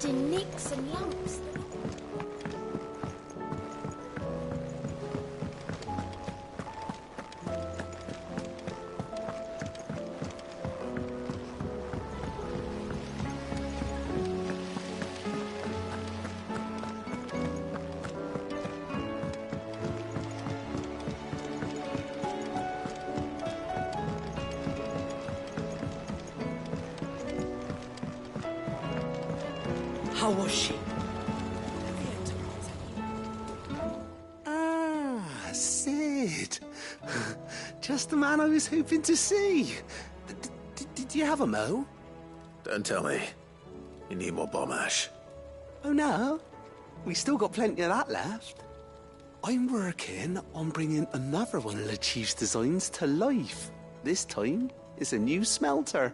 covered in nicks and lumps. How was she? Ah, Sid. Just the man I was hoping to see. Did you have a mo? Don't tell me. You need more bomb ash. Oh no, we still got plenty of that left. I'm working on bringing another one of the Chief's designs to life. This time, it's a new smelter.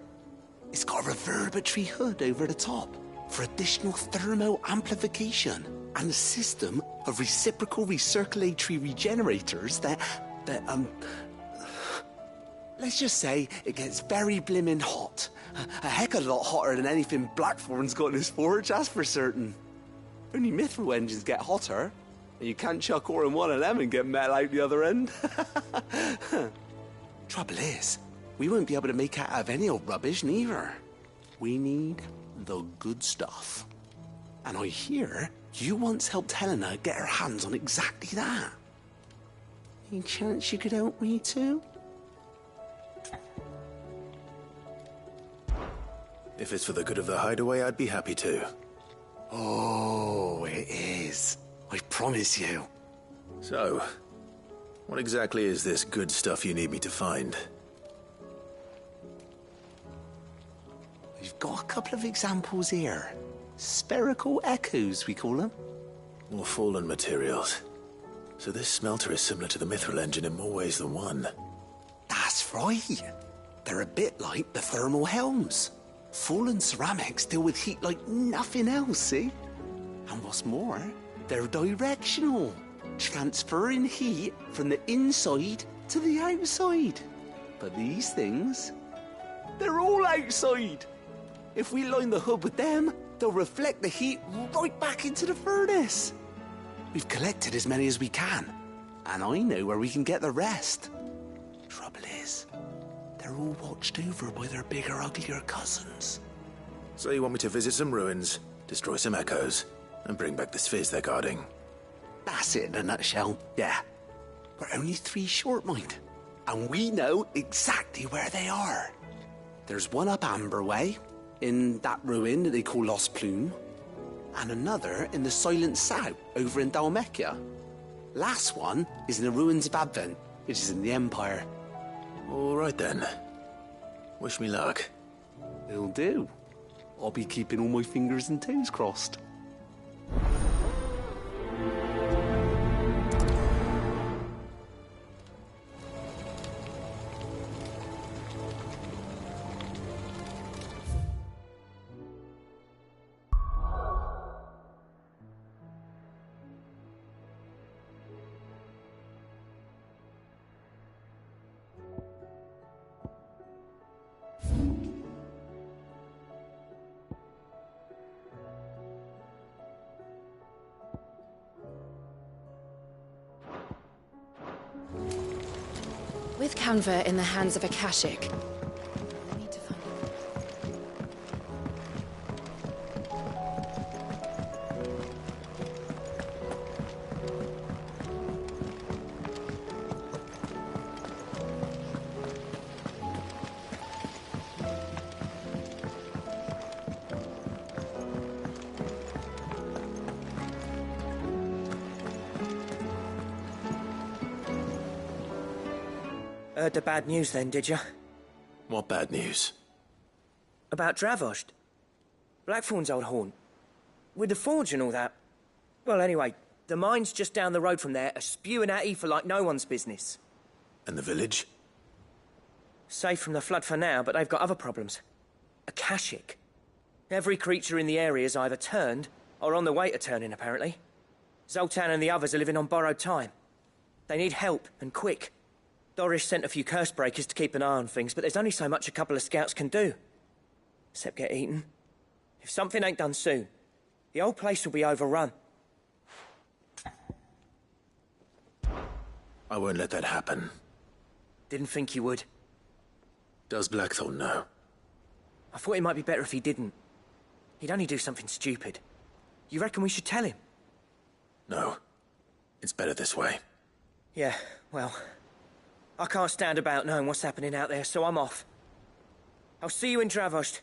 It's got a reverberatory hood over the top for additional thermo amplification and a system of reciprocal recirculatory regenerators that let's just say it gets very blimmin' hot. A heck of a lot hotter than anything Blackthorn's got in his forge, that's for certain. Only mithril engines get hotter, and you can't chuck ore in one of them and get metal out the other end. Trouble is, we won't be able to make out of any old rubbish neither. We need the good stuff. And I hear you once helped Helena get her hands on exactly that. Any chance you could help me too? If it's for the good of the hideaway, I'd be happy to. Oh, it is. I promise you. So, what exactly is this good stuff you need me to find? We've got a couple of examples here. Spherical echoes, we call them. More fallen materials. So this smelter is similar to the mithril engine in more ways than one. That's right. They're a bit like the thermal helms. Fallen ceramics deal with heat like nothing else, see? And what's more, they're directional, transferring heat from the inside to the outside. But these things, they're all outside. If we line the hood with them, they'll reflect the heat right back into the furnace. We've collected as many as we can, and I know where we can get the rest. Trouble is, they're all watched over by their bigger, uglier cousins. So you want me to visit some ruins, destroy some echoes, and bring back the spheres they're guarding? That's it in a nutshell, yeah. We're only 3 short, mind, and we know exactly where they are. There's one up Amber Way, in that ruin that they call Lost Plume, and another in the Silent South over in Dalmekia. Last one is in the ruins of Advent, which is in the Empire. All right then. Wish me luck. It'll do. I'll be keeping all my fingers and toes crossed. With Canva in the hands of Akashic, I need to find Heard the bad news then, did you? What bad news? About Dravost. Blackthorn's old haunt. With the forge and all that. Well, anyway, the mines just down the road from there are spewing out ether like no one's business. And the village? Safe from the flood for now, but they've got other problems. Akashic. Every creature in the area's either turned or on the way to turning, apparently. Zoltan and the others are living on borrowed time. They need help, and quick. Doris sent a few curse breakers to keep an eye on things, but there's only so much a couple of scouts can do. Except get eaten. If something ain't done soon, The whole place will be overrun. I won't let that happen. Didn't think you would. Does Blackthorn know? I thought it might be better if he didn't. He'd only do something stupid. You reckon we should tell him? No. It's better this way. Yeah, well... I can't stand about knowing what's happening out there, so I'm off. I'll see you in Dravost.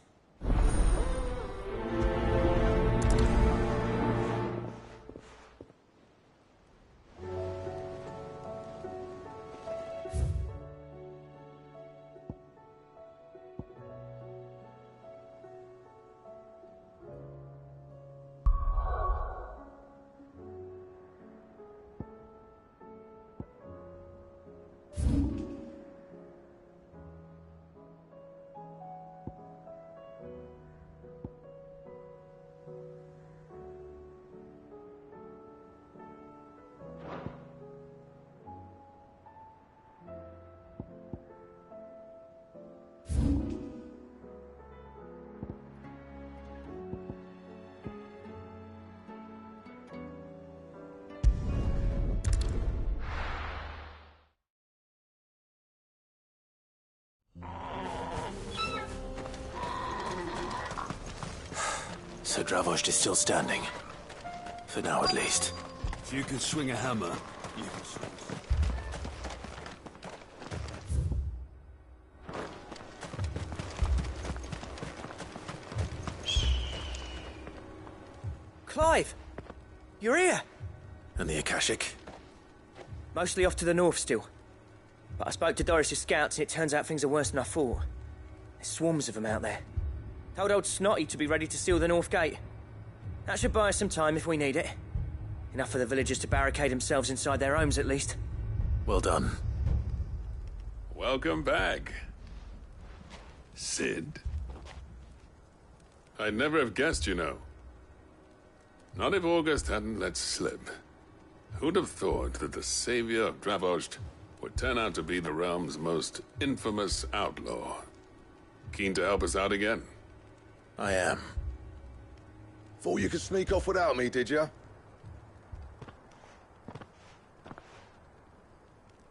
So Dravost is still standing. For now, at least. If you can swing a hammer, you can swing. Clive! You're here! And the Akashic? Mostly off to the north still. But I spoke to Doris's scouts and it turns out things are worse than I thought. There's swarms of them out there. Told old Snotty to be ready to seal the north gate. That should buy us some time if we need it. Enough for the villagers to barricade themselves inside their homes at least. Well done. Welcome back, Sid. I'd never have guessed, you know. Not if August hadn't let slip. Who'd have thought that the savior of Dravost would turn out to be the realm's most infamous outlaw? Keen to help us out again? I am. Thought you could sneak off without me, did you?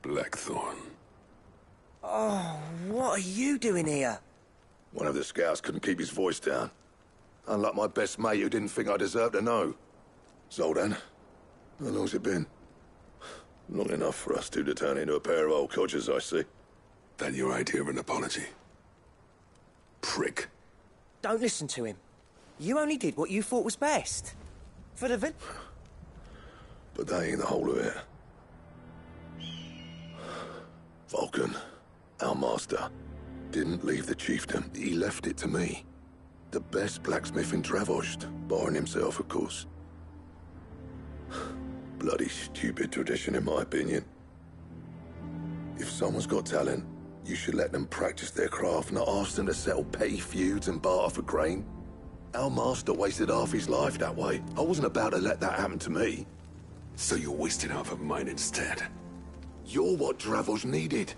Blackthorn. Oh, what are you doing here? One of the scouts couldn't keep his voice down. Unlike my best mate who didn't think I deserved to know. Zoltan, how long's it been? Long enough for us two to turn into a pair of old codgers, I see. That your idea of an apology? Prick. Don't listen to him. You only did what you thought was best. For the But that ain't the whole of it. Vulcan, our master, didn't leave the chiefdom. He left it to me. The best blacksmith in Dravost, barring himself, of course. Bloody stupid tradition, in my opinion. If someone's got talent, you should let them practice their craft, not ask them to settle petty feuds and barter for grain. Our master wasted half his life that way. I wasn't about to let that happen to me. So you wasted half of mine instead? You're what Dravost needed.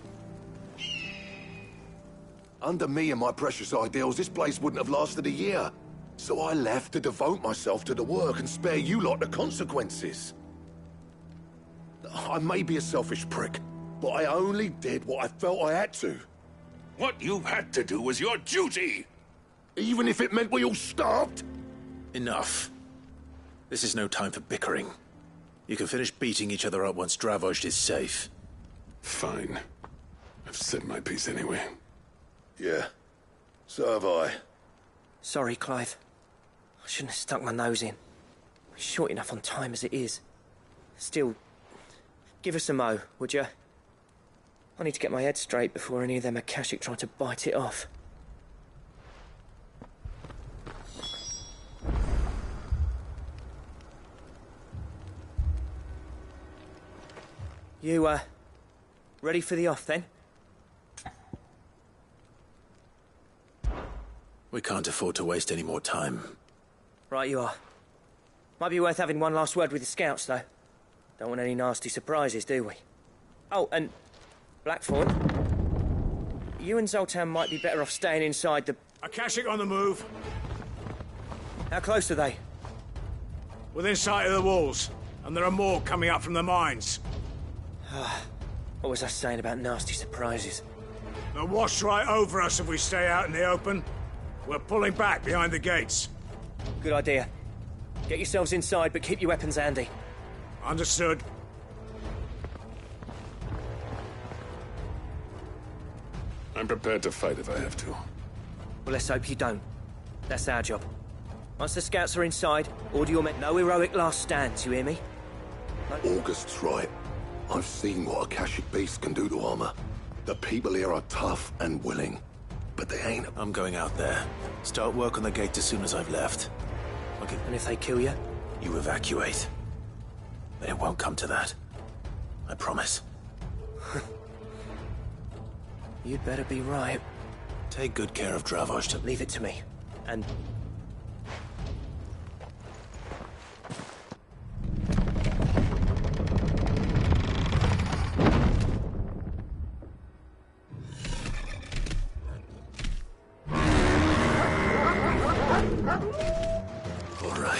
Under me and my precious ideals, this place wouldn't have lasted a year. So I left to devote myself to the work and spare you lot the consequences. I may be a selfish prick, but I only did what I felt I had to. What you had to do was your duty! Even if it meant we all starved? Enough. This is no time for bickering. You can finish beating each other up once Dravost is safe. Fine. I've said my piece anyway. Yeah, so have I. Sorry, Clive. I shouldn't have stuck my nose in. We're short enough on time as it is. Still, give us a mo, would you? I need to get my head straight before any of them Akashic try to bite it off. You, ready for the off, then? We can't afford to waste any more time. Right you are. Might be worth having one last word with the scouts, though. Don't want any nasty surprises, do we? Oh, and Blackthorn, you and Zoltan might be better off staying inside the... Akashic on the move. How close are they? within sight of the walls, and there are more coming up from the mines. What was I saying about nasty surprises? They'll wash right over us if we stay out in the open. We're pulling back behind the gates. Good idea. Get yourselves inside, but keep your weapons handy. Understood. I'm prepared to fight if I have to. Well, let's hope you don't. That's our job. Once the scouts are inside, order your men. No heroic last stands, you hear me? August's right. I've seen what Akashic beasts can do to armor. The people here are tough and willing, but they ain't. I'm going out there. Start work on the gate as soon as I've left. Okay, And if they kill you? you evacuate. But it won't come to that. I promise. You'd better be right. Take good care of Dravost. Leave it to me. And... All right.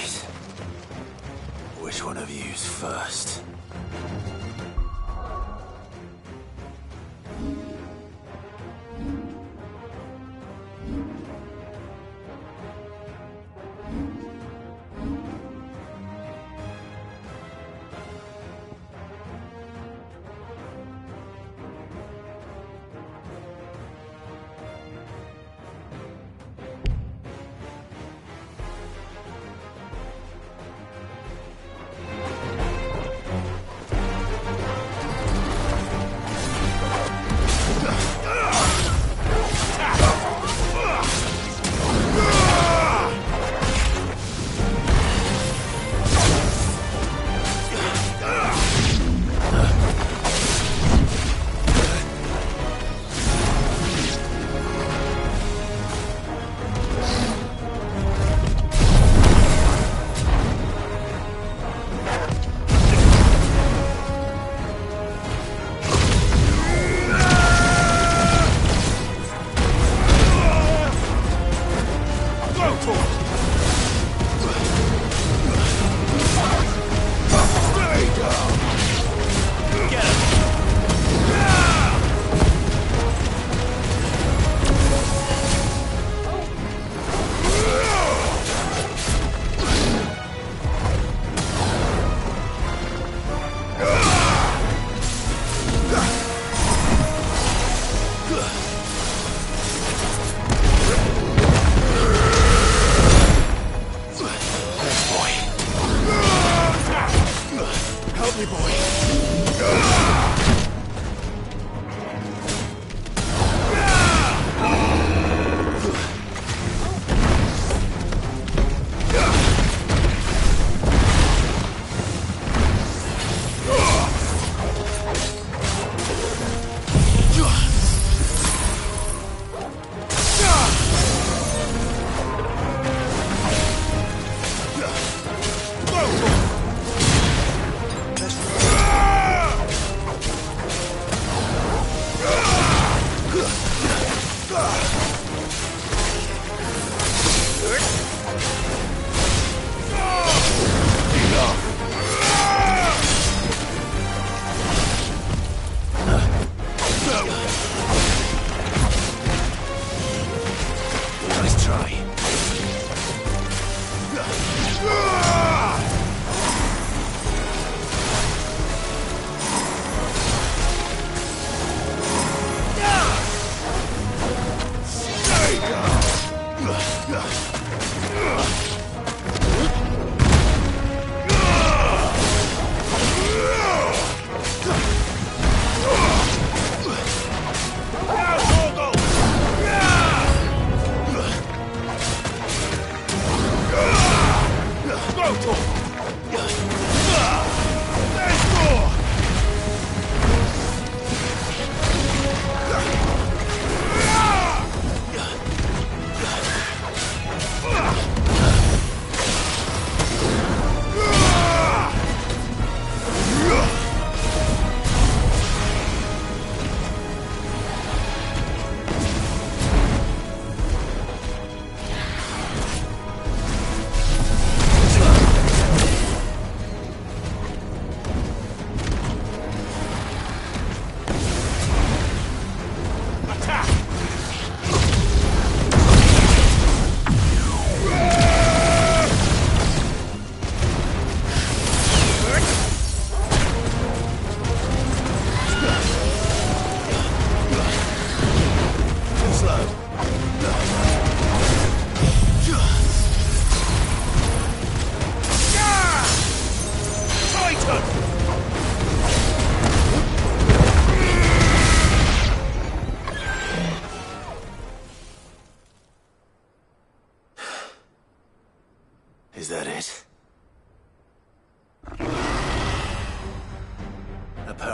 Which one of you's first?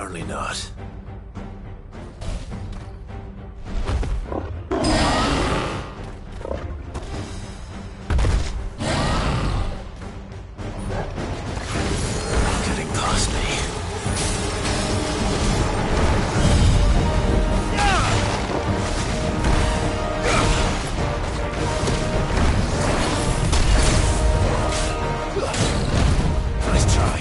Apparently not. Getting past me. Nice try.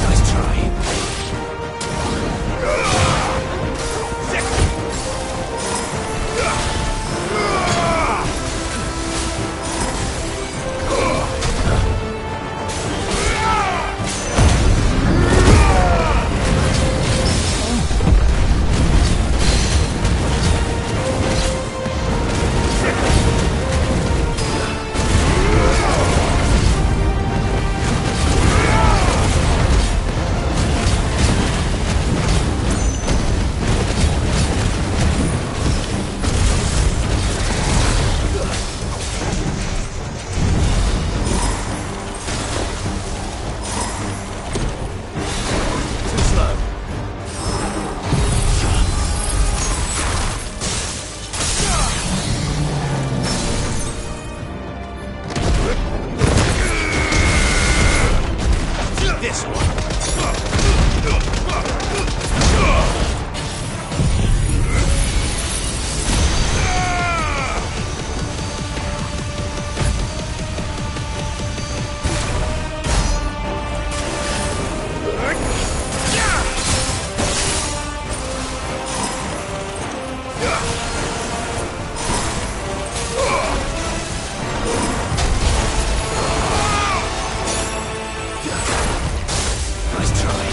Nice try. Too slow. This one. Nice try.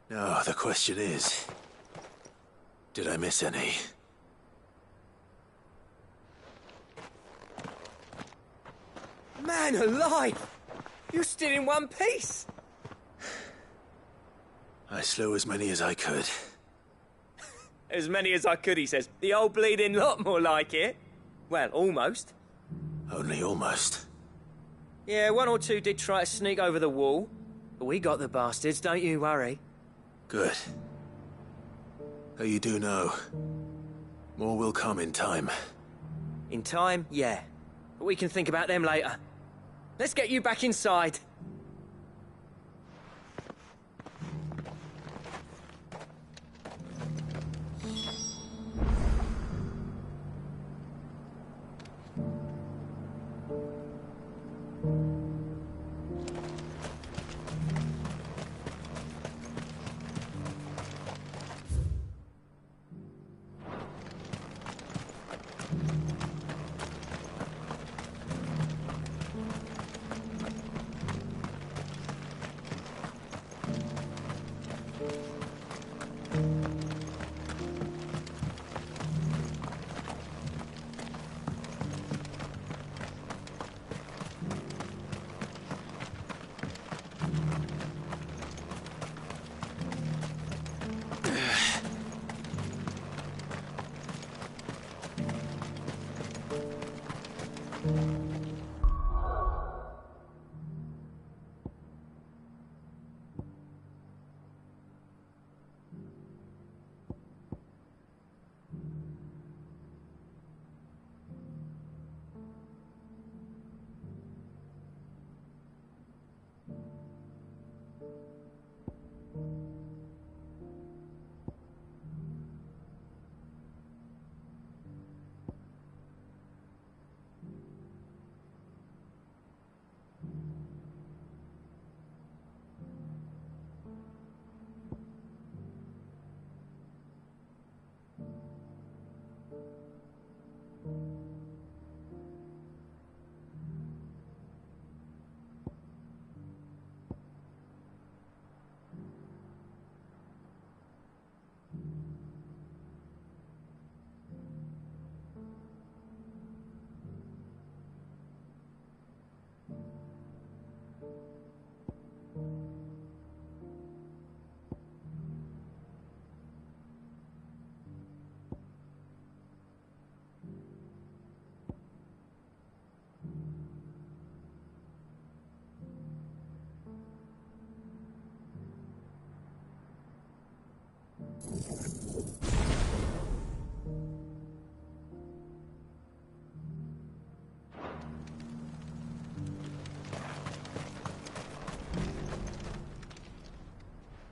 Now, the question is, did I miss any? Man alive! You're still in one piece! I slew as many as I could. As many as I could, he says. The old bleeding lot, more like it. Well, almost. Only almost. Yeah, one or two did try to sneak over the wall. But we got the bastards, don't you worry. Good. Though you do know, more will come in time. In time, yeah. But we can think about them later. Let's get you back inside.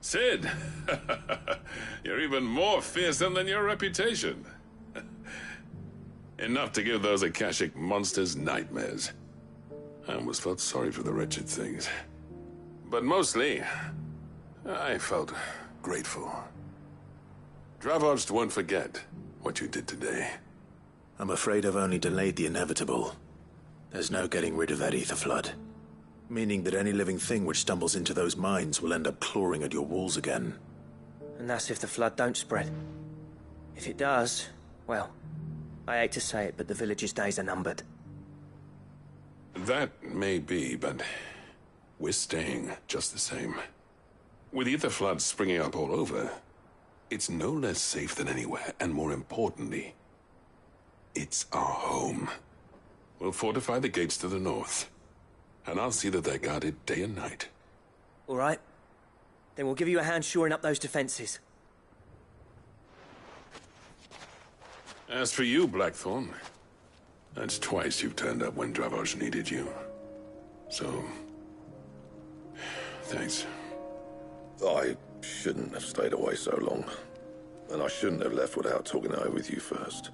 Sid! You're even more fearsome than your reputation. Enough to give those Akashic monsters nightmares. I almost felt sorry for the wretched things. But mostly, I felt grateful. Dravoged won't forget what you did today. I'm afraid I've only delayed the inevitable. There's no getting rid of that ether flood. Meaning that any living thing which stumbles into those mines will end up clawing at your walls again. And that's if the flood don't spread. If it does, well, I hate to say it, but the village's days are numbered. That may be, but we're staying just the same. With ether floods springing up all over, it's no less safe than anywhere, and more importantly, it's our home. We'll fortify the gates to the north, and I'll see that they're guarded day and night. All right. Then we'll give you a hand shoring up those defenses. As for you, Blackthorn, that's twice you've turned up when Dravos needed you. So, thanks. I shouldn't have stayed away so long. And I shouldn't have left without talking it over with you first.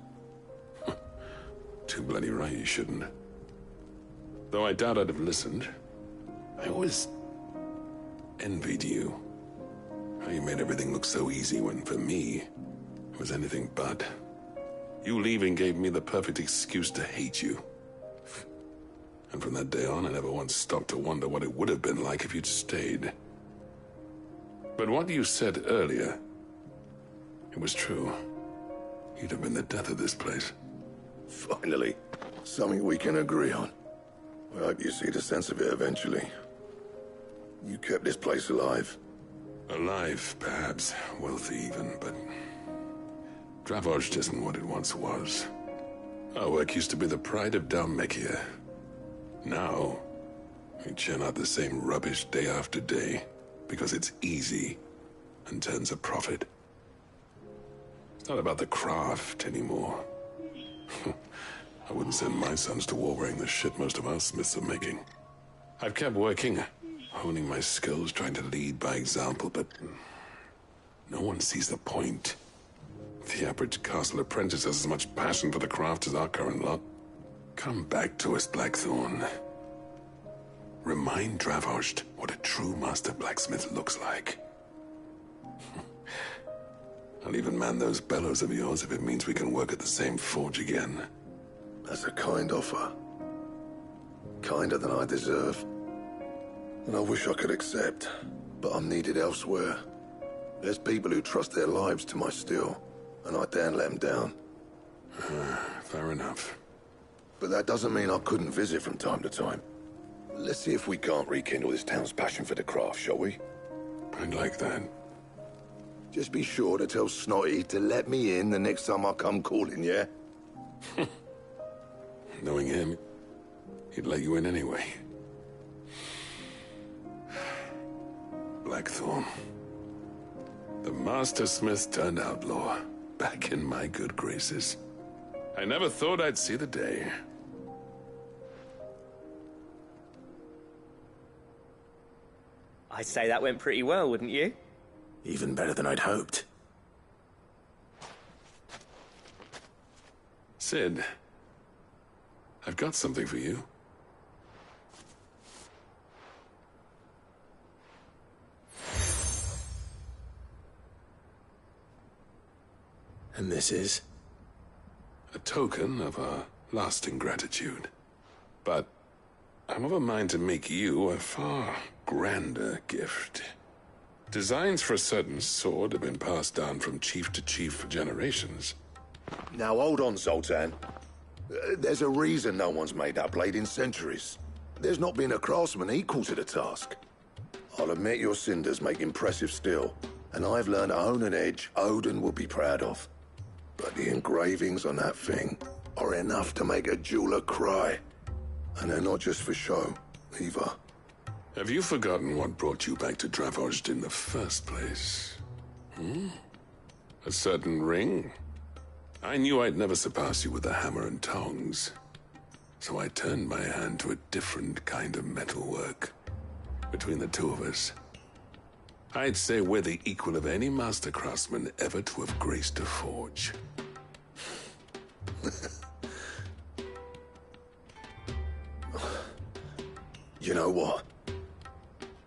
Too bloody right you shouldn't. Though I doubt I'd have listened. I always envied you. How you made everything look so easy when, for me, it was anything but. You leaving gave me the perfect excuse to hate you. And from that day on, I never once stopped to wonder what it would have been like if you'd stayed. But what you said earlier, it was true. You'd have been the death of this place. Finally, something we can agree on. I hope you see the sense of it eventually. You kept this place alive. Alive, perhaps. Wealthy even, but... Dravozh isn't what it once was. Our work used to be the pride of Dalmekia. Now, we churn out the same rubbish day after day because it's easy and turns a profit. It's not about the craft anymore. I wouldn't send my sons to war wearing the shit most of our smiths are making. I've kept working, honing my skills, trying to lead by example, but no one sees the point. The average castle apprentice has as much passion for the craft as our current lot. Come back to us, Blackthorn. Remind Dravozh what a true master blacksmith looks like. I'll even man those bellows of yours if it means we can work at the same forge again. That's a kind offer. Kinder than I deserve. And I wish I could accept, but I'm needed elsewhere. There's people who trust their lives to my steel, and I daren't let them down. Fair enough. But that doesn't mean I couldn't visit from time to time. Let's see if we can't rekindle this town's passion for the craft, shall we? I'd like that. Just be sure to tell Snotty to let me in the next time I come calling, yeah? Knowing him, he'd let you in anyway. Blackthorn. The Master Smith turned outlaw, back in my good graces. I never thought I'd see the day. I'd say that went pretty well, wouldn't you? Even better than I'd hoped. Sid, I've got something for you. And this is? A token of our lasting gratitude. But I'm of a mind to make you a far grander gift. Designs for a certain sword have been passed down from chief to chief for generations. Now hold on, Zoltan. There's a reason no one's made that blade in centuries. There's not been a craftsman equal to the task. I'll admit your cinders make impressive steel, and I've learned to own an edge Odin will be proud of. But the engravings on that thing are enough to make a jeweler cry. And they're not just for show, either. Have you forgotten what brought you back to Dravozh in the first place? A certain ring? I knew I'd never surpass you with the hammer and tongs. So I turned my hand to a different kind of metalwork. Between the two of us, I'd say we're the equal of any master craftsman ever to have graced a forge. You know what?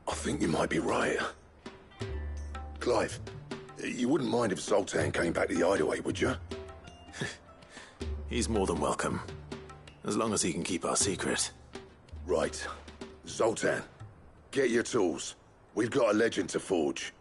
I think you might be right. Clive, you wouldn't mind if Zoltan came back to the Hideaway, would you? He's more than welcome. As long as he can keep our secret. Right. Zoltan, get your tools. We've got a legend to forge.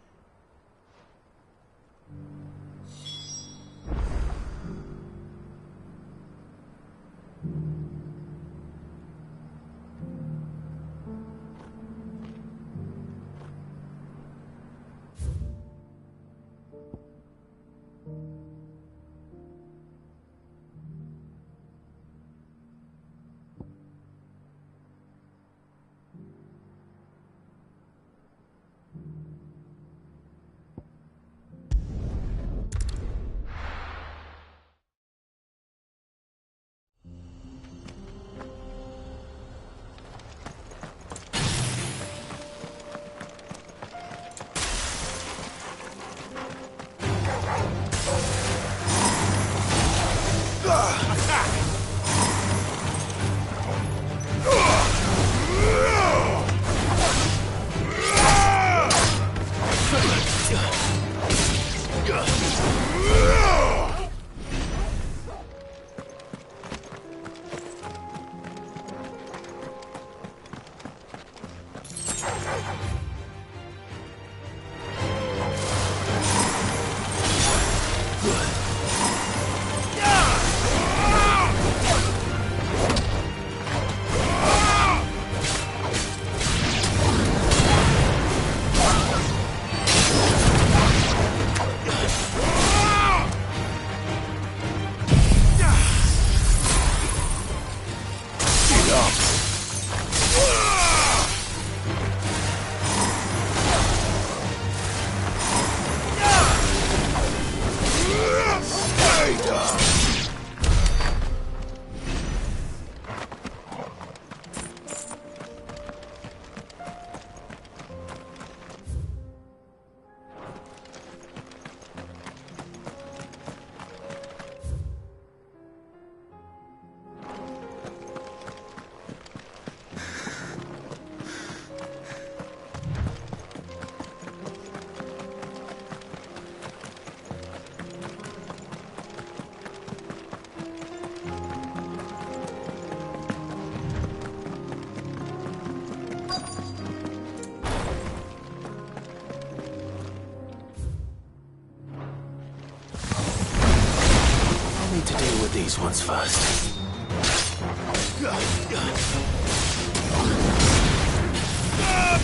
these ones first.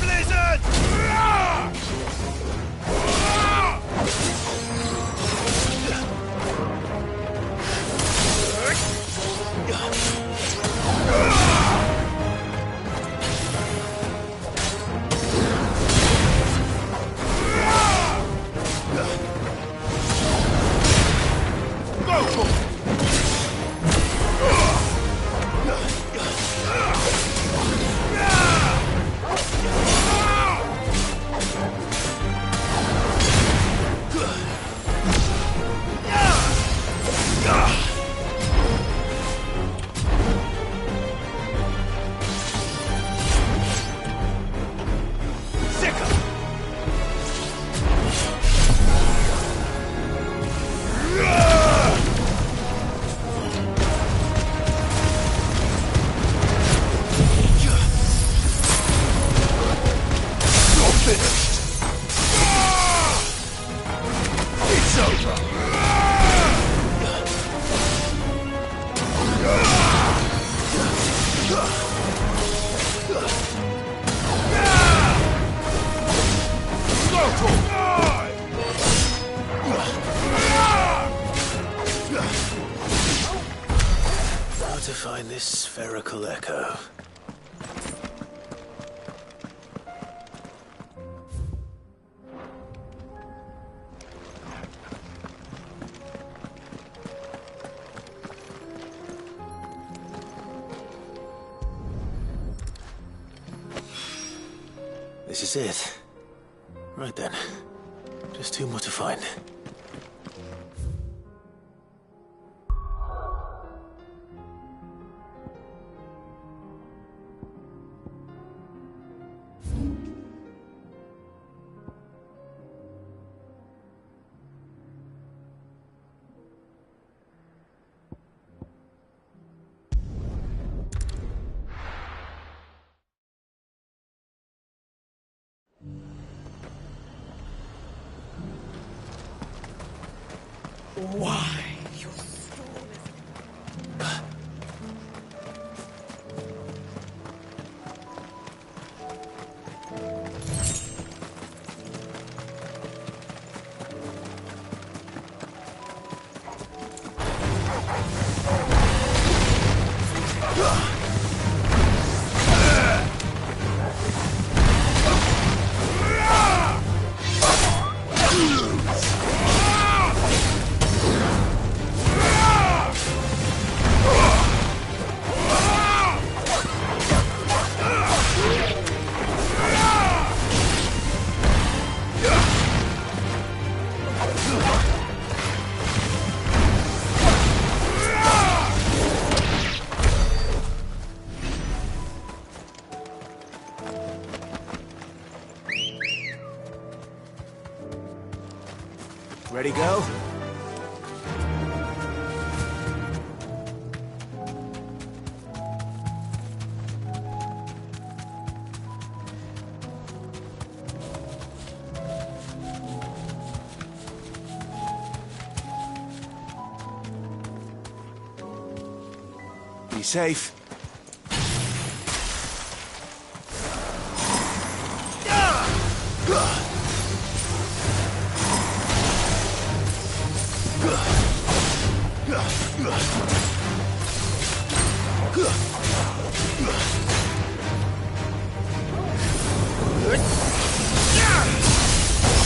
Blizzard! How to find this spherical echo? This is it. Right then. Just two more to find. Why? Ready, go? Be safe.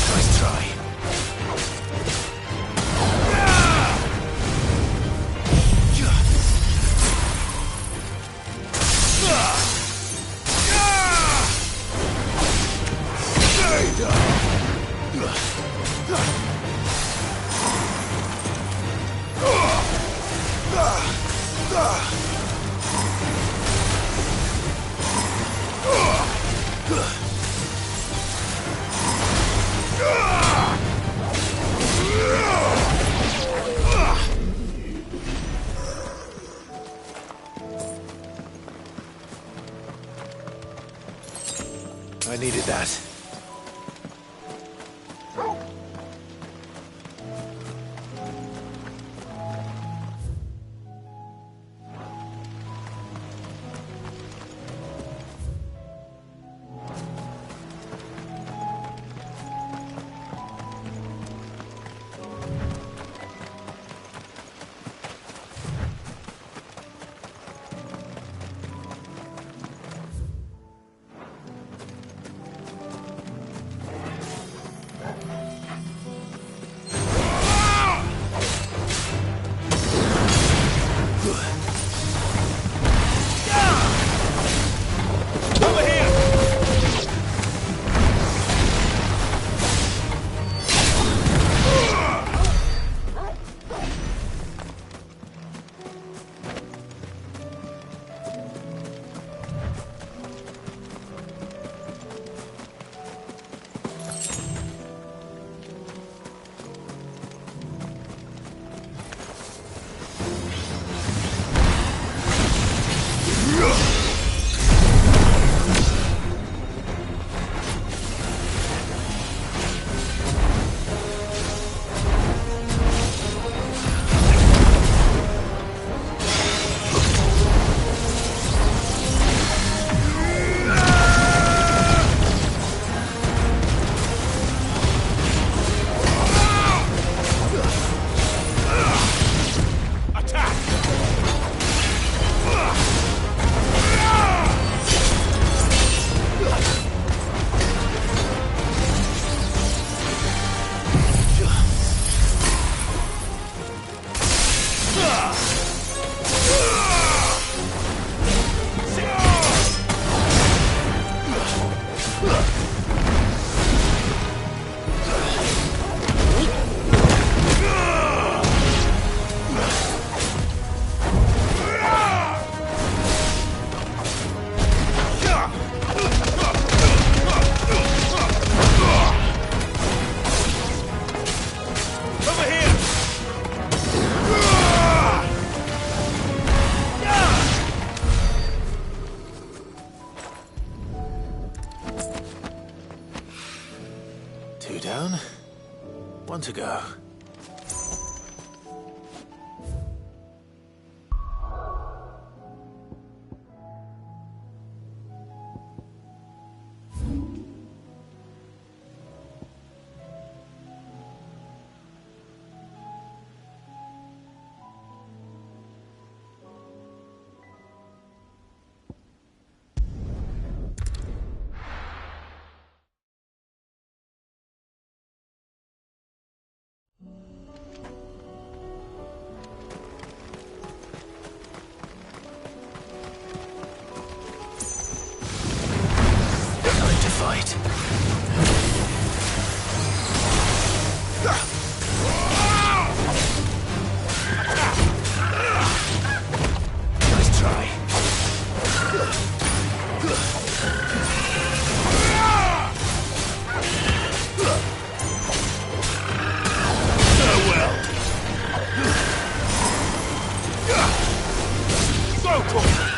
Nice try. 2 down. 1 to go. Fight. Nice try. Farewell. Go for it.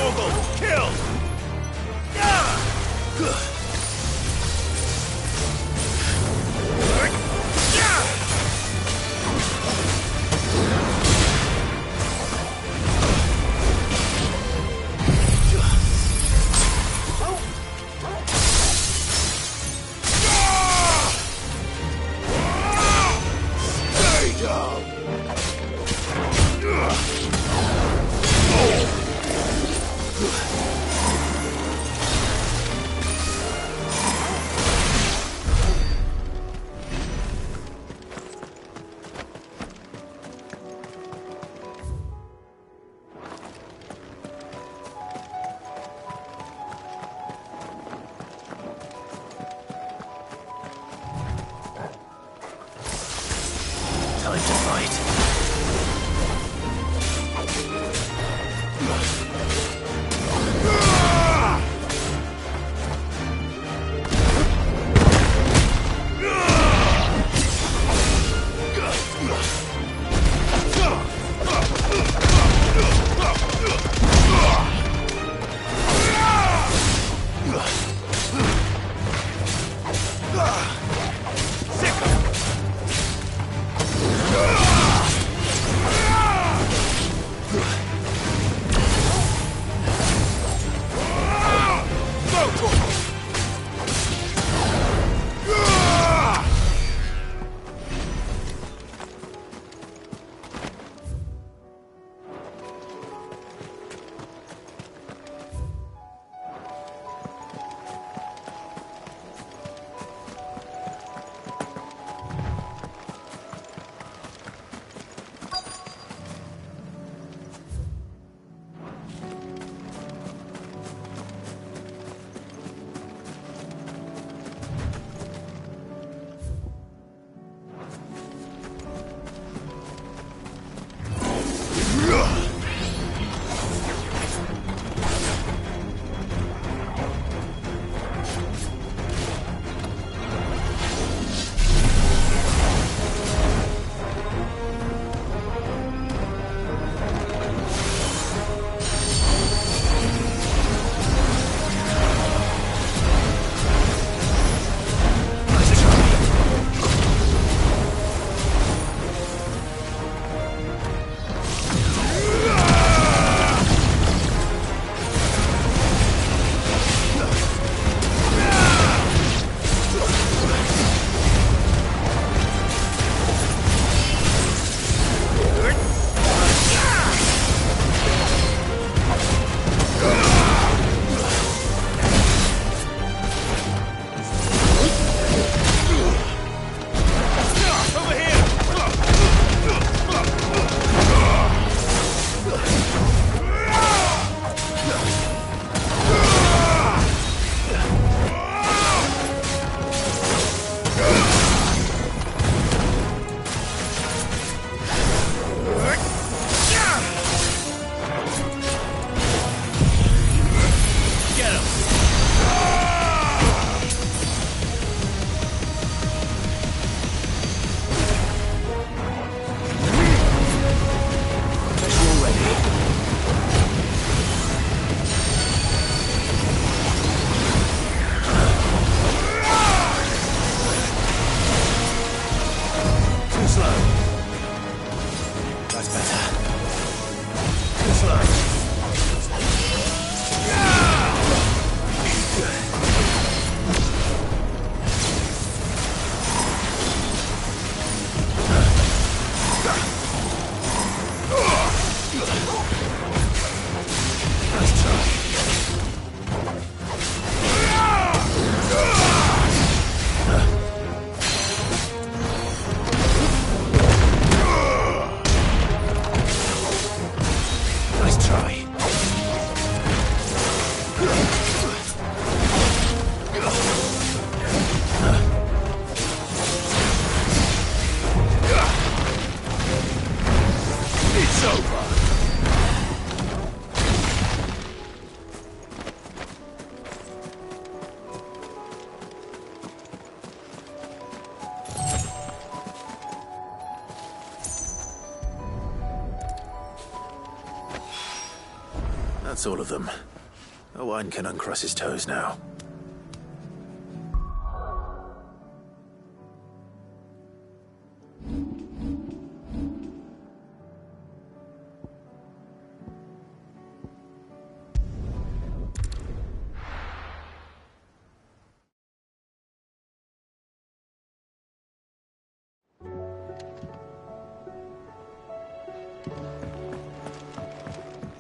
Mogul! Kill! Time to fight. That's all of them. Owain can uncross his toes now.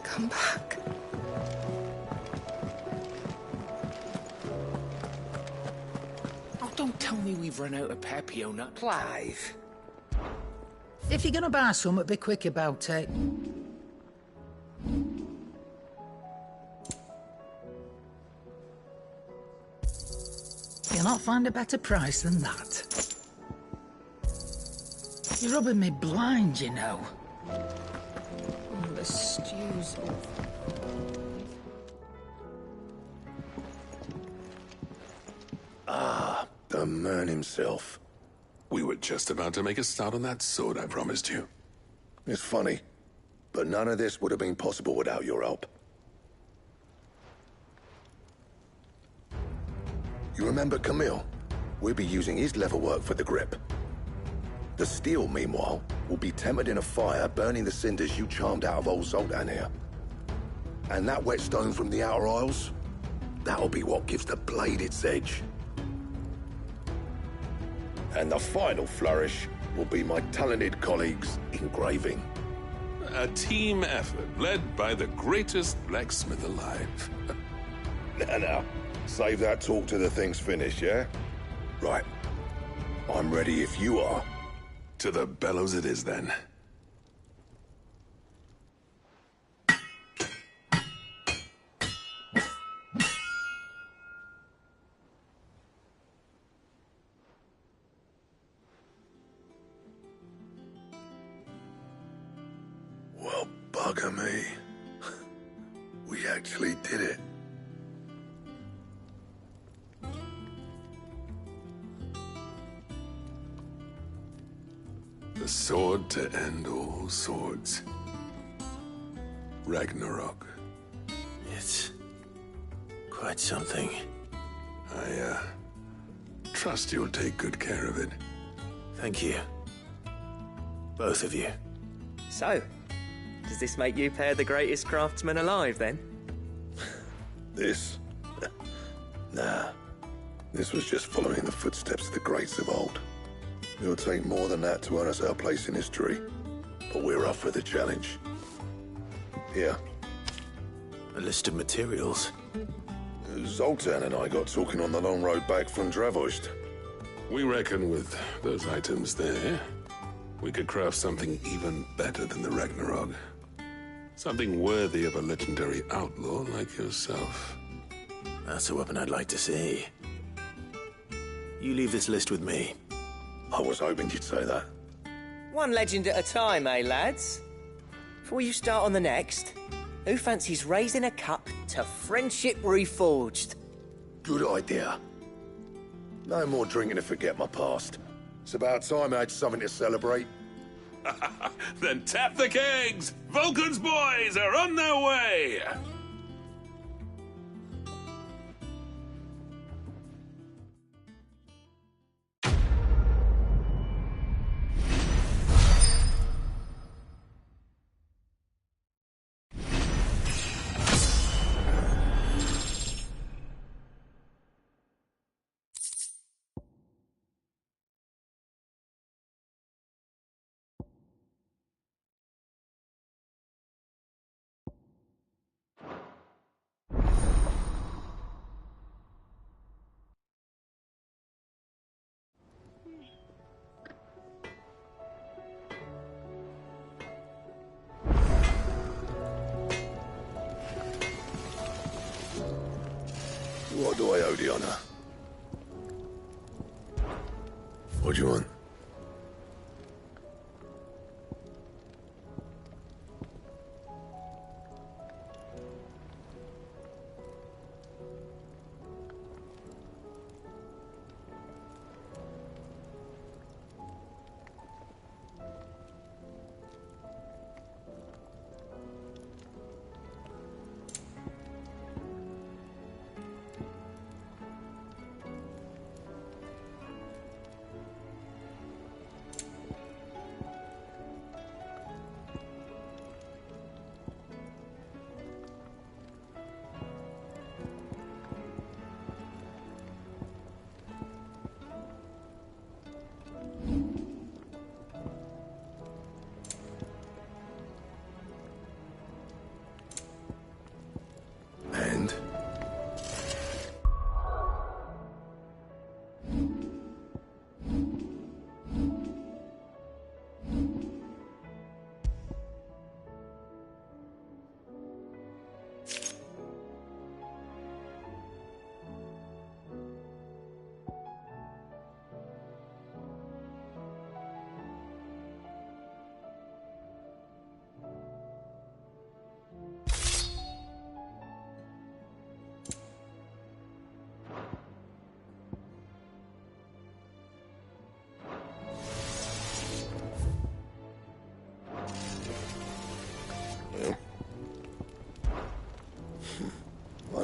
Come back. Oh, don't tell me we've run out of Pepiona. Clive. If you're gonna buy some, be quick about it. You'll not find a better price than that. You're rubbing me blind, you know. Oh, the stew's The man himself. We were just about to make a start on that sword I promised you. It's funny, but none of this would have been possible without your help. You remember Camille? We'll be using his leather work for the grip. The steel, meanwhile, will be tempered in a fire, burning the cinders you charmed out of old Zoltan here. And that whetstone from the Outer Isles, that'll be what gives the blade its edge. And the final flourish will be my talented colleagues' engraving. A team effort led by the greatest blacksmith alive. Now, save that talk till the thing's finished, yeah? Right. I'm ready if you are. To the bellows it is then. Well, bugger me. We actually did it. The sword to end all swords. Ragnarok. It's quite something. I trust you'll take good care of it. Thank you. Both of you. So, does this make you pair the greatest craftsmen alive, then? This? Nah. This was just following the footsteps of the greats of old. It'll take more than that to earn us our place in history. But we're up for the challenge. Here. A list of materials. Zoltan and I got talking on the long road back from Dravost. We reckon with those items there, we could craft something even better than the Ragnarok. Something worthy of a legendary outlaw like yourself. That's a weapon I'd like to see. You leave this list with me. I was hoping you'd say that. One legend at a time, eh, lads? Before you start on the next, who fancies raising a cup to friendship reforged? Good idea. No more drinking to forget my past. It's about time I had something to celebrate. Then tap the kegs! Vulcan's boys are on their way! What do I owe the honor? What do you want?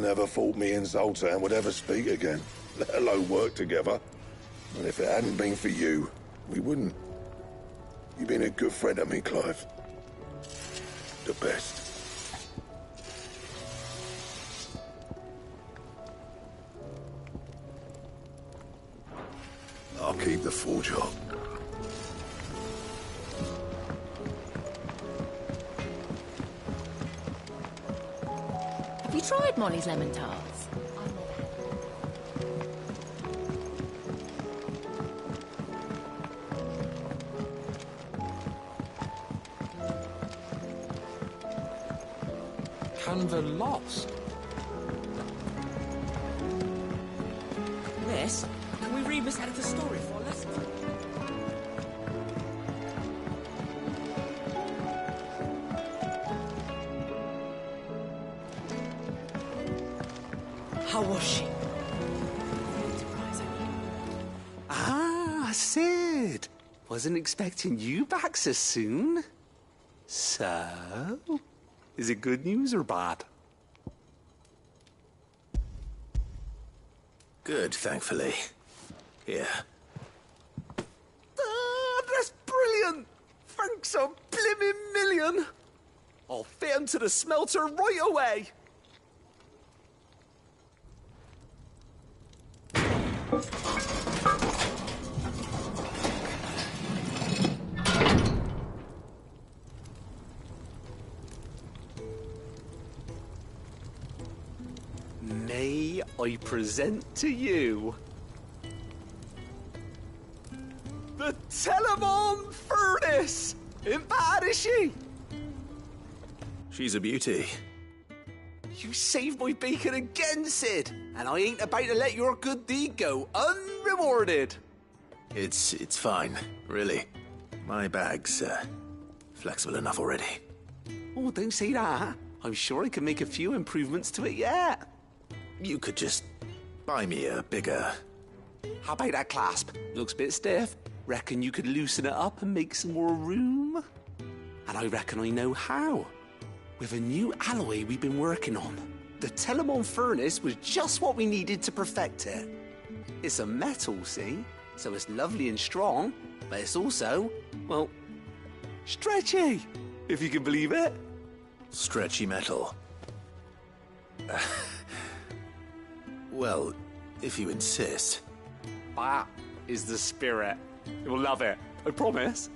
never thought me and Zoltan would ever speak again, let alone work together. And if it hadn't been for you, we wouldn't. You've been a good friend to me, Clive. The best. I'll keep the forge up. Have you tried Molly's lemon tarts? Canva lost. Miss, can we read Miss Editor's story for a lesson? How was she? Ah, Sid. Wasn't expecting you back so soon. So, is it good news or bad? Good, thankfully. Here. Ah, that's brilliant! Thanks a blimmin' million! I'll fit 'em to the smelter right away! May I present to you the Telemon Furnace! Ain't bad, is she? She's a beauty. You saved my bacon again, Sid, and I ain't about to let your good deed go unrewarded. It's fine, really. My bag's flexible enough already. Oh, don't say that. I'm sure I can make a few improvements to it yet. You could just buy me a bigger... How about that clasp? Looks a bit stiff. Reckon you could loosen it up and make some more room? And I reckon I know how. With a new alloy we've been working on. The Telemon Furnace was just what we needed to perfect it. It's a metal, see? So it's lovely and strong, but it's also, well, stretchy, if you can believe it. Stretchy metal. Well, if you insist. That is the spirit. You'll love it, I promise.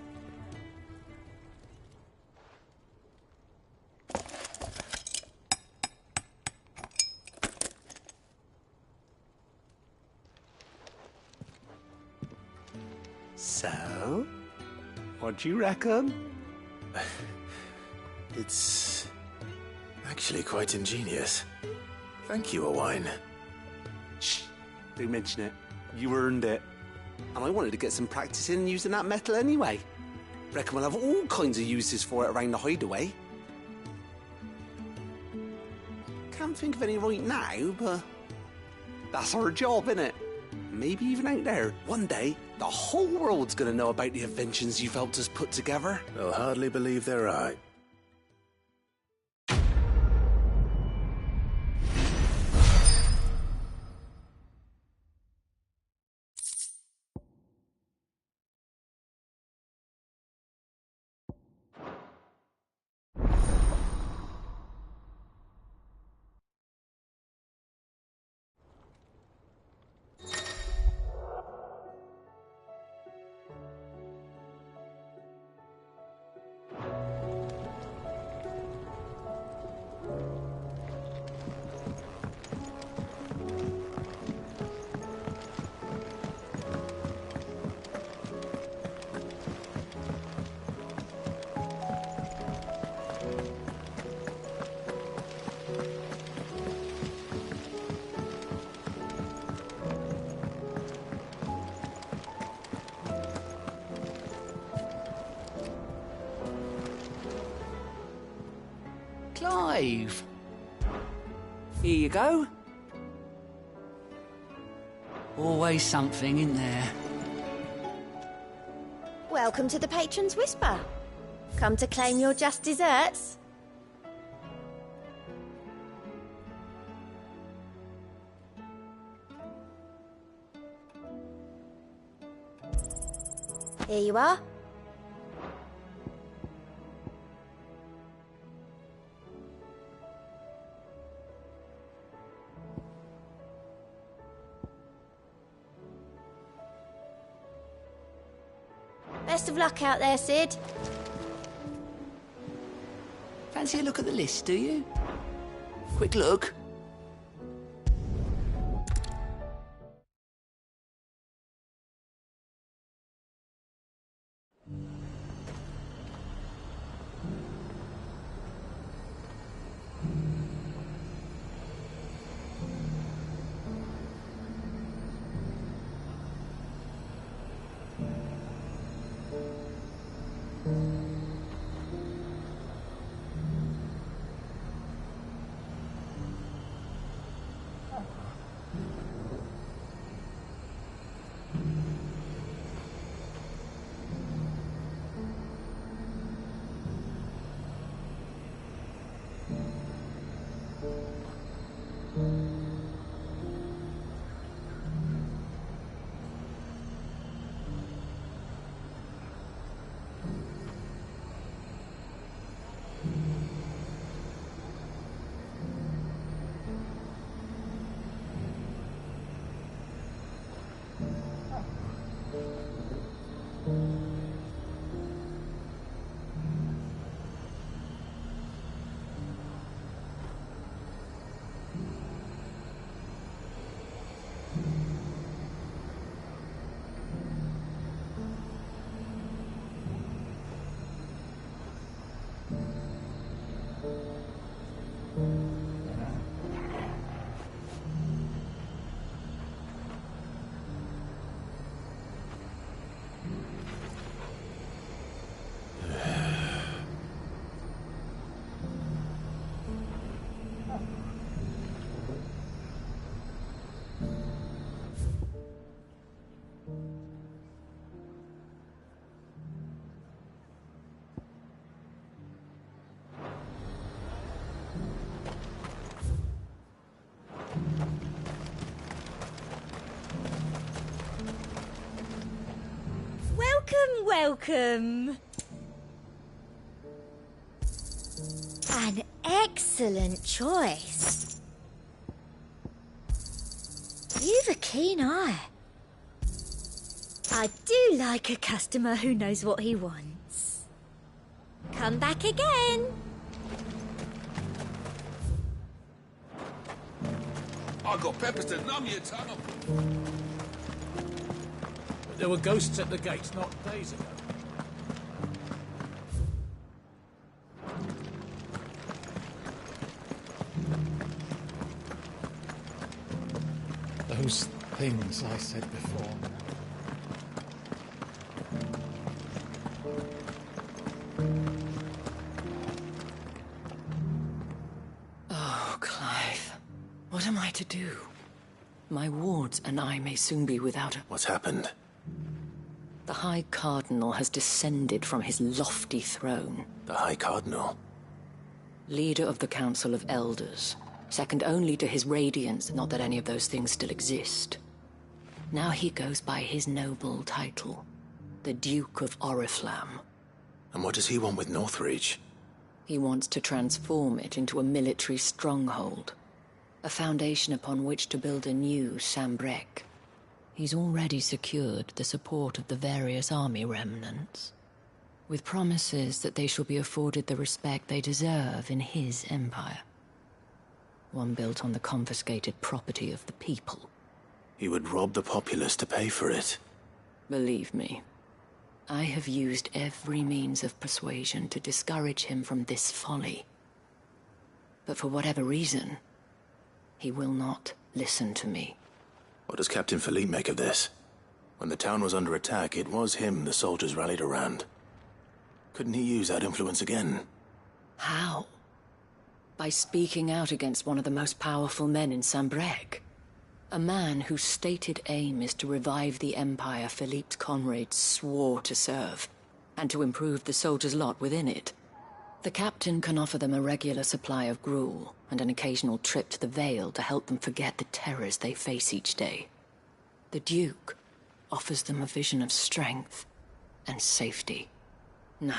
So, what do you reckon? It's actually quite ingenious. Thank you, Owain. Shh, don't mention it. You earned it. And I wanted to get some practice in using that metal anyway. Reckon we'll have all kinds of uses for it around the hideaway. Can't think of any right now, but that's our job, innit? Maybe even out there. One day, the whole world's gonna know about the inventions you've helped us put together. They'll hardly believe their eye. Clive! Here you go. Always something in there. Welcome to the Patron's Whisper. Come to claim your just desserts? Here you are. Best of luck out there, Sid. Fancy a look at the list, do you? Quick look. Welcome. An excellent choice. You've a keen eye. I do like a customer who knows what he wants. Come back again. I got peppers to numb your tongue. There were ghosts at the gates not days ago. Those things I said before. Oh, Clive. What am I to do? My wards and I may soon be without a... What's happened? The High Cardinal has descended from his lofty throne. The High Cardinal? Leader of the Council of Elders. Second only to his Radiance, not that any of those things still exist. Now he goes by his noble title, the Duke of Oriflamme. And what does he want with Northreach? He wants to transform it into a military stronghold. A foundation upon which to build a new Sambrec. He's already secured the support of the various army remnants, with promises that they shall be afforded the respect they deserve in his empire. One built on the confiscated property of the people. He would rob the populace to pay for it. Believe me, I have used every means of persuasion to discourage him from this folly. But for whatever reason, he will not listen to me. What does Captain Philippe make of this? When the town was under attack, it was him the soldiers rallied around. Couldn't he use that influence again? How? By speaking out against one of the most powerful men in Sambrec. A man whose stated aim is to revive the empire Philippe's comrades swore to serve, and to improve the soldiers' lot within it. The captain can offer them a regular supply of gruel, and an occasional trip to the Vale to help them forget the terrors they face each day. The Duke offers them a vision of strength, and safety. No.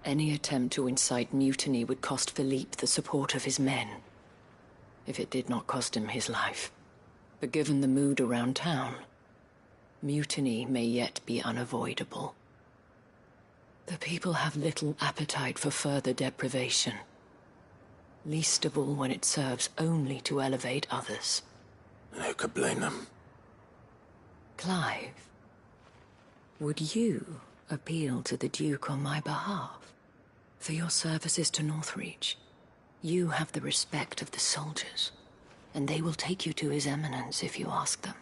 Any attempt to incite mutiny would cost Philippe the support of his men, if it did not cost him his life. But given the mood around town, mutiny may yet be unavoidable. The people have little appetite for further deprivation, least of all when it serves only to elevate others. Who could blame them? Clive, would you appeal to the Duke on my behalf? For your services to Northreach, you have the respect of the soldiers, and they will take you to His Eminence if you ask them.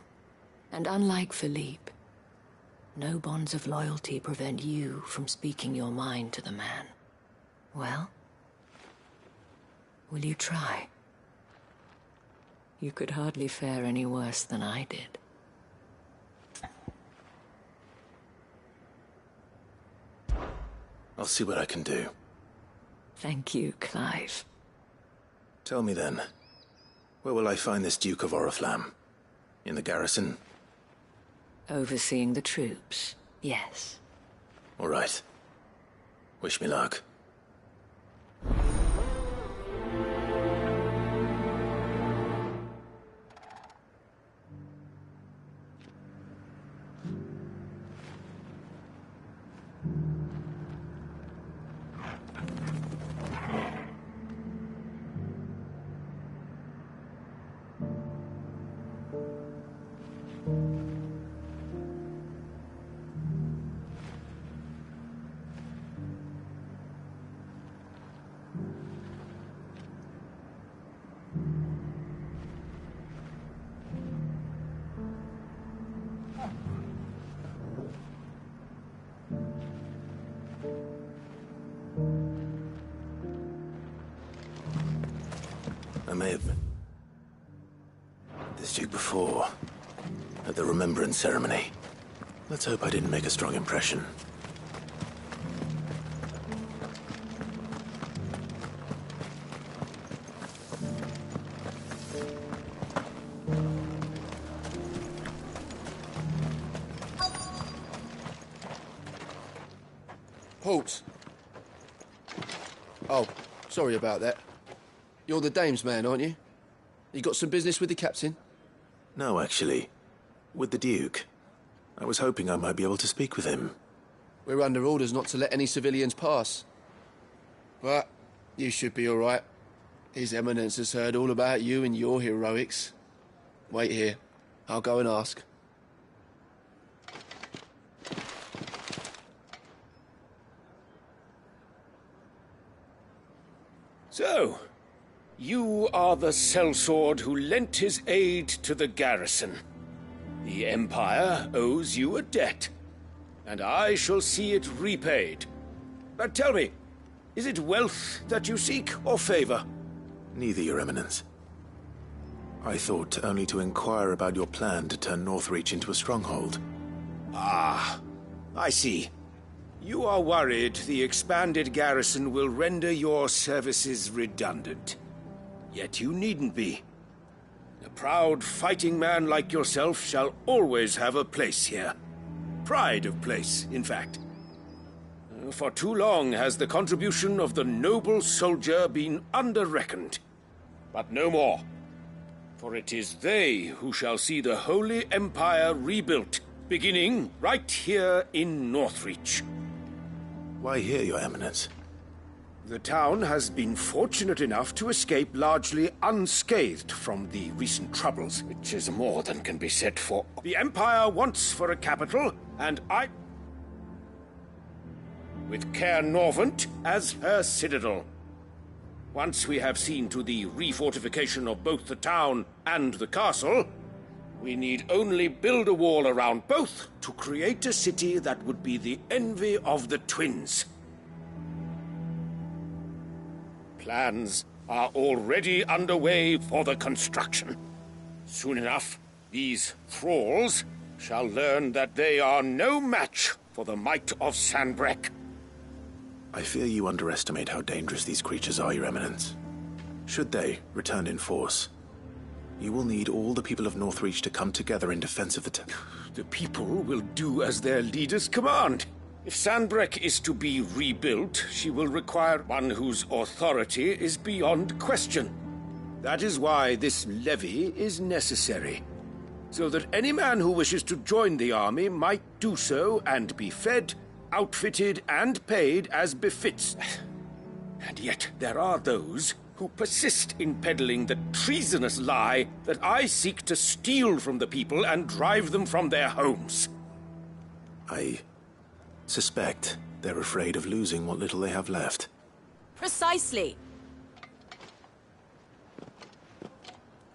And unlike Philippe, no bonds of loyalty prevent you from speaking your mind to the man. Well, will you try? You could hardly fare any worse than I did. I'll see what I can do. Thank you, Clive. Tell me then, where will I find this Duke of Oriflamme? In the garrison? Overseeing the troops, yes. All right. Wish me luck. I may have met this Duke before, at the Remembrance Ceremony. Let's hope I didn't make a strong impression. Halt! Oh, sorry about that. You're the dame's man, aren't you? You got some business with the captain? No, actually. With the Duke. I was hoping I might be able to speak with him. We're under orders not to let any civilians pass. But you should be all right. His Eminence has heard all about you and your heroics. Wait here. I'll go and ask. So, you are the sellsword who lent his aid to the garrison. The Empire owes you a debt, and I shall see it repaid. But tell me, is it wealth that you seek, or favor? Neither, Your Eminence. I thought only to inquire about your plan to turn Northreach into a stronghold. Ah, I see. You are worried the expanded garrison will render your services redundant. Yet you needn't be. A proud fighting man like yourself shall always have a place here. Pride of place, in fact. For too long has the contribution of the noble soldier been under-reckoned. But no more. For it is they who shall see the Holy Empire rebuilt, beginning right here in Northreach. Why here, Your Eminence? The town has been fortunate enough to escape largely unscathed from the recent troubles, which is more than can be said for the Empire wants for a capital, and I... with Caer Norvent as her citadel. Once we have seen to the refortification of both the town and the castle, we need only build a wall around both to create a city that would be the envy of the twins. Plans are already underway for the construction. Soon enough, these thralls shall learn that they are no match for the might of Sanbreque. I fear you underestimate how dangerous these creatures are, Your Eminence. Should they return in force, You will need all the people of Northreach to come together in defense of the town. The people will do as their leaders command. If Sanbreque is to be rebuilt, she will require one whose authority is beyond question. That is why this levy is necessary, so that any man who wishes to join the army might do so and be fed, outfitted, and paid as befits. And yet there are those who persist in peddling the treasonous lie that I seek to steal from the people and drive them from their homes. I suspect they're afraid of losing what little they have left. Precisely.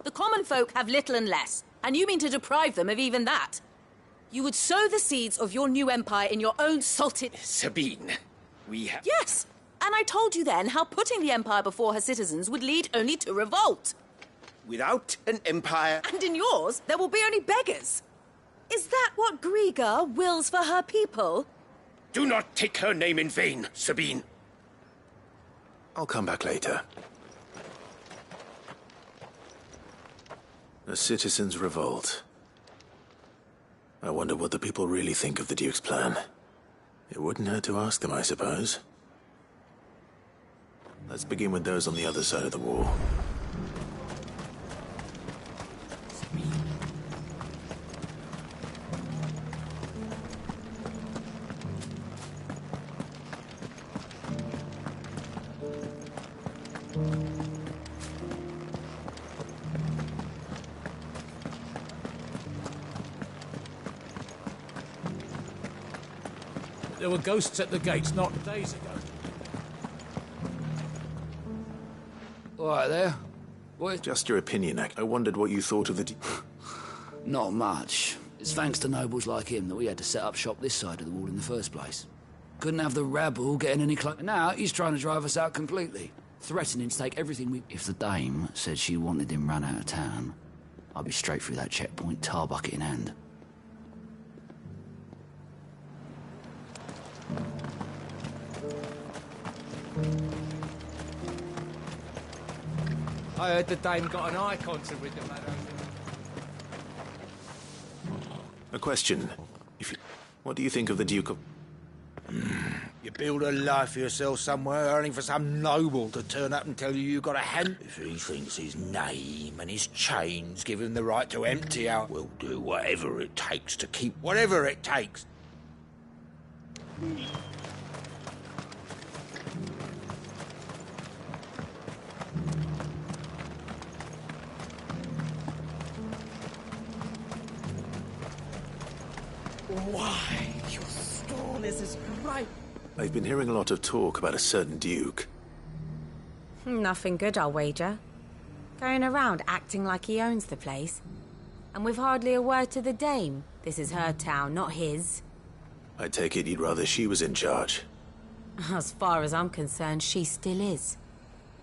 The common folk have little and less, and you mean to deprive them of even that. You would sow the seeds of your new empire in your own salted... Sabine, we have... Yes! And I told you then how putting the empire before her citizens would lead only to revolt. Without an empire... And in yours, there will be only beggars. Is that what Griga wills for her people? Do not take her name in vain, Sabine. I'll come back later. A citizens' revolt. I wonder what the people really think of the Duke's plan. It wouldn't hurt to ask them, I suppose. Let's begin with those on the other side of the wall. There were ghosts at the gates not days ago. All right there. What? Just your opinion, I wondered what you thought of the... Not much. It's thanks to nobles like him that we had to set up shop this side of the wall in the first place. Couldn't have the rabble getting any closer. Now he's trying to drive us out completely, threatening to take everything we... If the dame said she wanted him run out of town, I'd be straight through that checkpoint, tar bucket in hand. I heard the dame got an eye concert with the madam. A question. What do you think of the Duke of... You build a life for yourself somewhere, only for some noble to turn up and tell you got a hand. If he thinks his name and his chains give him the right to empty out, we'll do whatever it takes to keep whatever it takes. Why, your stall is as bright. I've been hearing a lot of talk about a certain Duke. Nothing good, I'll wager. Going around acting like he owns the place. And with hardly a word to the dame. This is her town, not his. I take it you'd rather she was in charge. As far as I'm concerned, she still is.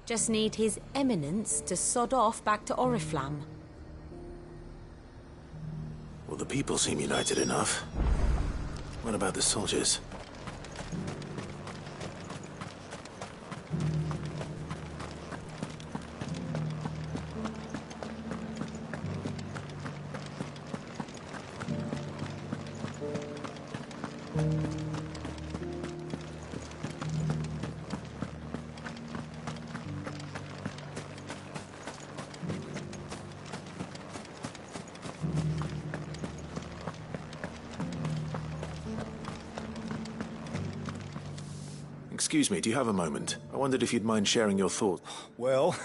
Just need his eminence to sod off back to Oriflamme. Well, the people seem united enough. What about the soldiers? Excuse me, do you have a moment? I wondered if you'd mind sharing your thoughts. Well,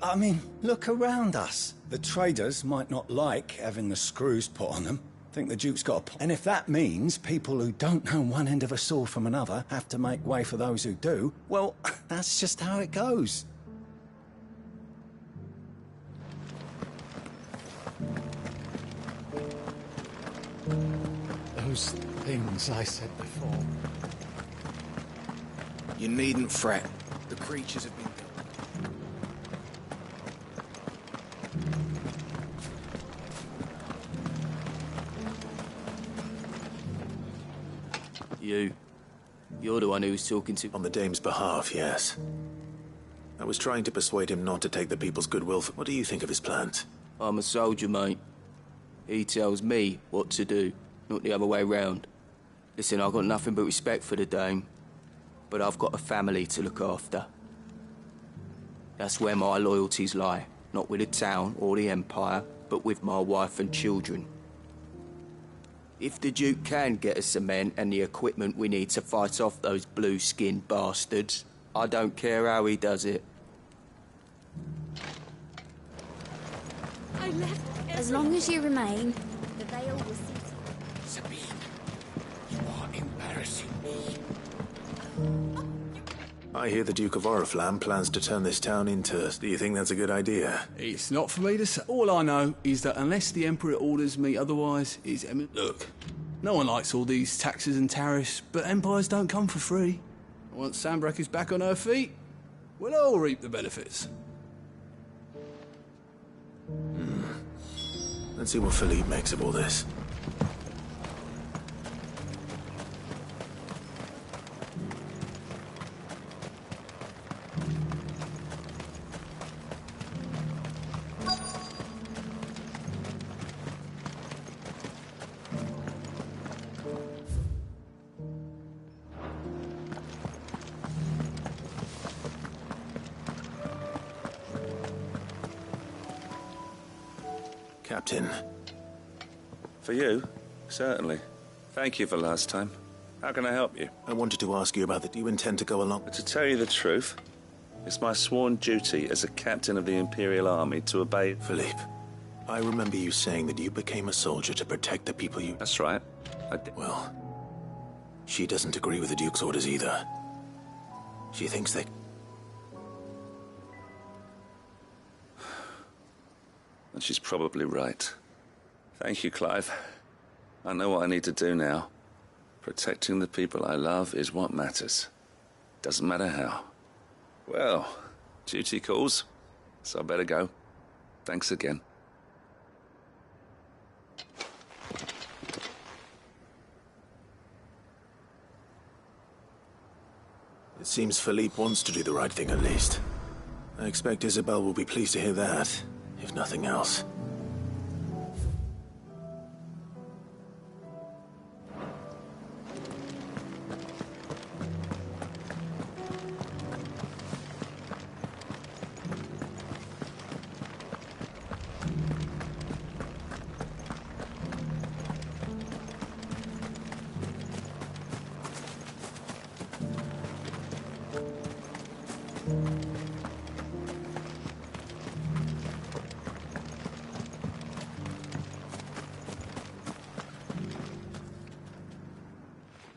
I mean, look around us. The traders might not like having the screws put on them. Think the Duke's got a plan. And if that means people who don't know one end of a sword from another have to make way for those who do, well, that's just how it goes. Those things I said before. You needn't fret. The creatures have been... You're the one who's talking to... On the dame's behalf, yes. I was trying to persuade him not to take the people's goodwill for... What do you think of his plans? I'm a soldier, mate. He tells me what to do, not the other way round. Listen, I've got nothing but respect for the Dame, but I've got a family to look after. That's where my loyalties lie, not with the town or the Empire, but with my wife and children. If the Duke can get us cement and the equipment we need to fight off those blue-skinned bastards, I don't care how he does it. I left. As long as you remain, the veil will see. Sabine, you are embarrassing me. I hear the Duke of Oriflamme plans to turn this town into... Do you think that's a good idea? It's not for me to say. All I know is that unless the Emperor orders me otherwise, it's eminent. Look, no one likes all these taxes and tariffs, but empires don't come for free. Once Sanbreque is back on her feet, we'll all reap the benefits. Let's see what Philippe makes of all this. Captain. For you? Certainly. Thank you for last time. How can I help you? I wanted to ask you about that. Do you intend to go along? To tell you the truth, it's my sworn duty as a captain of the Imperial Army to obey... Philippe, I remember you saying that you became a soldier to protect the people you... That's right. Well, she doesn't agree with the Duke's orders either. She thinks they... And she's probably right. Thank you, Clive. I know what I need to do now. Protecting the people I love is what matters. Doesn't matter how. Well, duty calls, so I better go. Thanks again. It seems Philippe wants to do the right thing at least. I expect Isabel will be pleased to hear that, if nothing else.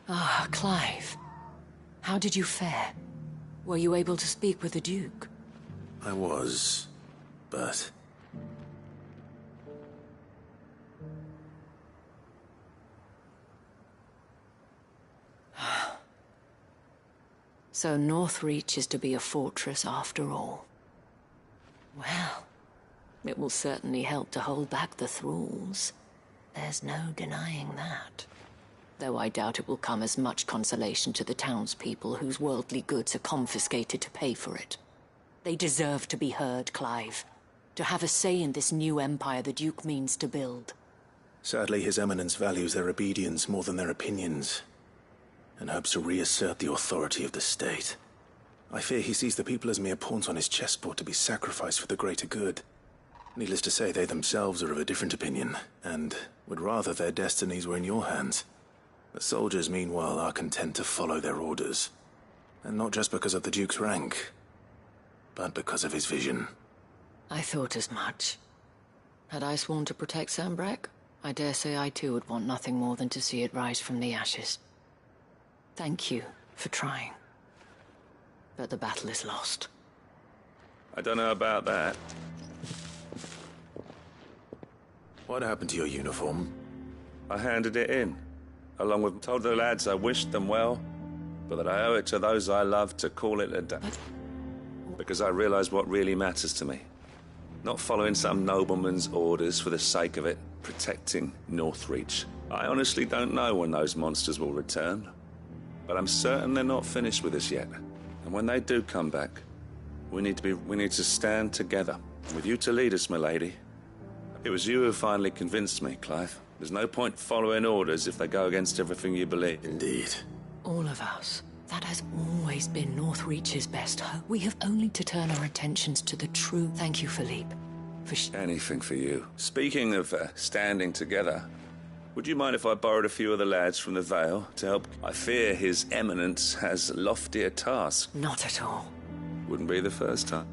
Ah, Clive. How did you fare? Were you able to speak with the Duke? I was, but... So Northreach is to be a fortress after all. Well, it will certainly help to hold back the thralls. There's no denying that. Though I doubt it will come as much consolation to the townspeople whose worldly goods are confiscated to pay for it. They deserve to be heard, Clive. To have a say in this new empire the Duke means to build. Sadly, His Eminence values their obedience more than their opinions, and hopes to reassert the authority of the state. I fear he sees the people as mere pawns on his chessboard to be sacrificed for the greater good. Needless to say, they themselves are of a different opinion, and would rather their destinies were in your hands. The soldiers, meanwhile, are content to follow their orders. And not just because of the Duke's rank, but because of his vision. I thought as much. Had I sworn to protect Sanbreque, I dare say I too would want nothing more than to see it rise from the ashes. Thank you for trying. But the battle is lost. I don't know about that. What happened to your uniform? I handed it in. Along with told the lads I wished them well, but that I owe it to those I love to call it a day. Because I realize what really matters to me. Not following some nobleman's orders for the sake of it, protecting Northreach. I honestly don't know when those monsters will return, but I'm certain they're not finished with us yet. And when they do come back, we need to stand together. With you to lead us, milady, It was you who finally convinced me, Clive. There's no point following orders if they go against everything you believe. Indeed. All of us. That has always been Northreach's best hope. We have only to turn our attentions to the true. Thank you, Philippe. Anything for you. Speaking of standing together, would you mind if I borrowed a few of the lads from the Vale to help? I fear His Eminence has loftier tasks. Not at all. Wouldn't be the first time.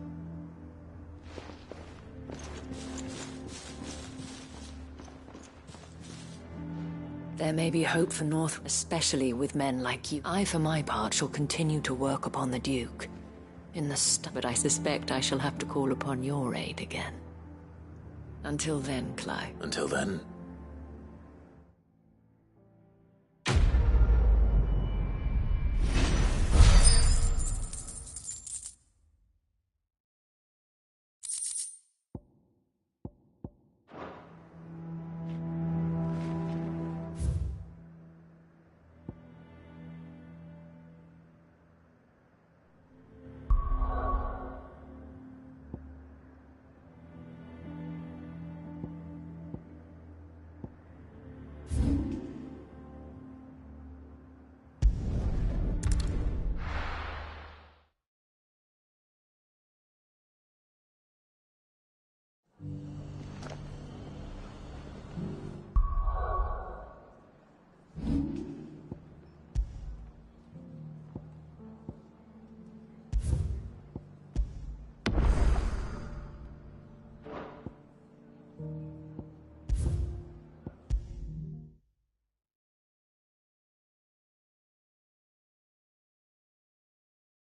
There may be hope for North, especially with men like you. I, for my part, shall continue to work upon the Duke. But I suspect I shall have to call upon your aid again. Until then, Clive. Until then,